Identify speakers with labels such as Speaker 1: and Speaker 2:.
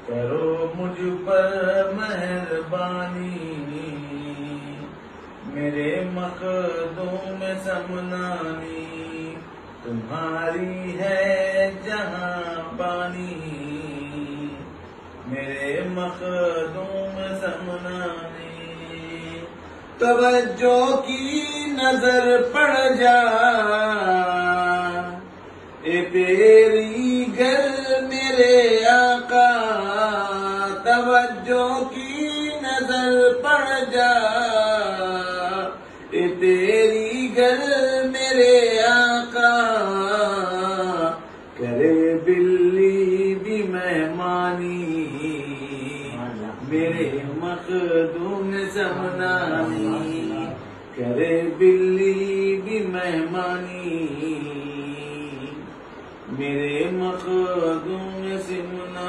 Speaker 1: کرو مجھ پر مہربانی، میرے مخدوم سمنانی، تمہاری ہے جہاں بانی، میرے مخدوم سمنانی۔ توجہ کی نظر پڑ جا اے تیری گھر میرے آقا، توجہ کی نظر پڑ جا اے تیری گھر میرے آقا، کرے بلی بھی مہمانی، میرے مخدوم سمنانی، کرے بلی بھی مہمانی، میرے مخدوم سمنانی۔